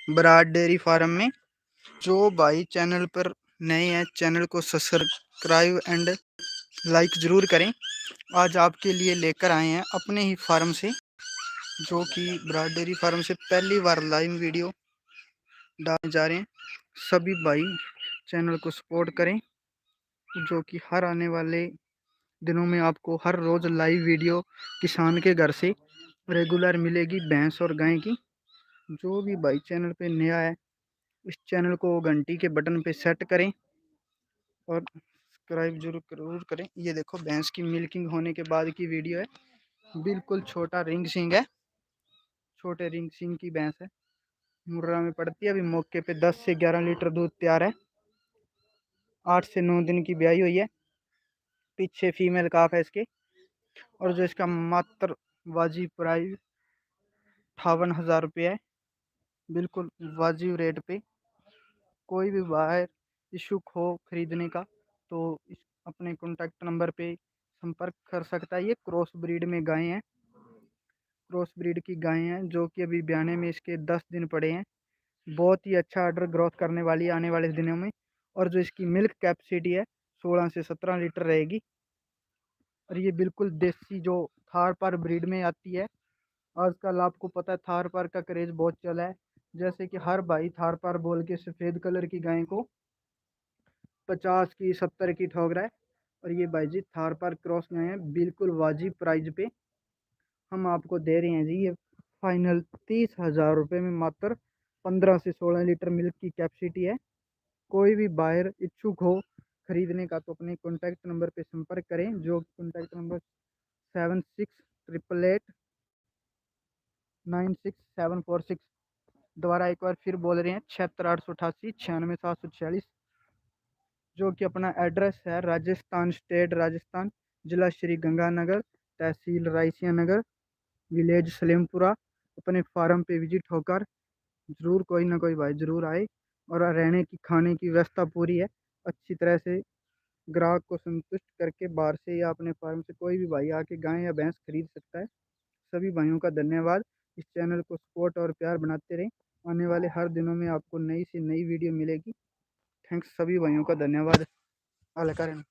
Brar dairy farm में। जो भाई चैनल पर नए हैं चैनल को सब्सक्राइब एंड लाइक ज़रूर करें। आज आपके लिए लेकर आए हैं अपने ही फार्म से, जो कि बराड़ डेयरी फार्म से पहली बार लाइव वीडियो डालने जा रहे हैं। सभी भाई चैनल को सपोर्ट करें, जो कि हर आने वाले दिनों में आपको हर रोज़ लाइव वीडियो किसान के घर से रेगुलर मिलेगी, भैंस और गाय की। जो भी भाई चैनल पे नया है इस चैनल को घंटी के बटन पे सेट करें और सब्सक्राइब जरूर करें। ये देखो भैंस की मिल्किंग होने के बाद की वीडियो है। बिल्कुल छोटा रिंग सिंग है, छोटे रिंग सिंग की भैंस है। मुर्रा में पड़ती है। अभी मौके पे 10 से 11 लीटर दूध तैयार है। 8 से 9 दिन की ब्याई हुई है। पीछे फीमेल काफ है इसके। और जो इसका मात्र वाजिब प्राइस 58,000 रुपये है। बिल्कुल वाजिब रेट पे। कोई भी बाहर इशुक हो खरीदने का तो इस अपने कॉन्टैक्ट नंबर पे संपर्क कर सकता है। ये क्रॉस ब्रीड में गाय हैं, क्रॉस ब्रीड की गाय हैं, जो कि अभी ब्याने में इसके 10 दिन पड़े हैं। बहुत ही अच्छा ऑर्डर ग्रोथ करने वाली है आने वाले दिनों में। और जो इसकी मिल्क कैपेसिटी है 16 से 17 लीटर रहेगी। और ये बिल्कुल देसी जो थार पार ब्रीड में आती है। आजकल आपको पता है थार पार का क्रेज बहुत चला है। जैसे कि हर भाई थार पार बोल के सफ़ेद कलर की गाय को 50 की 70 की ठोक रहा है। और ये भाई जी थार पार क्रॉस गाय हैं, बिल्कुल वाजिब प्राइस पे हम आपको दे रहे हैं जी। ये फाइनल 30,000 रुपये में मात्र 15 से 16 लीटर मिल्क की कैपेसिटी है। कोई भी बायर इच्छुक हो खरीदने का तो अपने कॉन्टैक्ट नंबर पे संपर्क करें, जो कॉन्टैक्ट नंबर 7688969746। दोबारा एक बार फिर बोल रहे हैं 76,888 96,746। जो कि अपना एड्रेस है राजस्थान स्टेट, राजस्थान, जिला श्री गंगानगर, तहसील रायसिया नगर, विलेज सलेमपुरा। अपने फार्म पे विजिट होकर ज़रूर कोई ना कोई भाई ज़रूर आए। और रहने की खाने की व्यवस्था पूरी है अच्छी तरह से। ग्राहक को संतुष्ट करके बाहर से या अपने फार्म से कोई भी भाई आके गाय या भैंस खरीद सकता है। सभी भाइयों का धन्यवाद। इस चैनल को सपोर्ट और प्यार बनाते रहें। आने वाले हर दिनों में आपको नई से नई वीडियो मिलेगी। थैंक्स, सभी भाइयों का धन्यवाद। अलकरण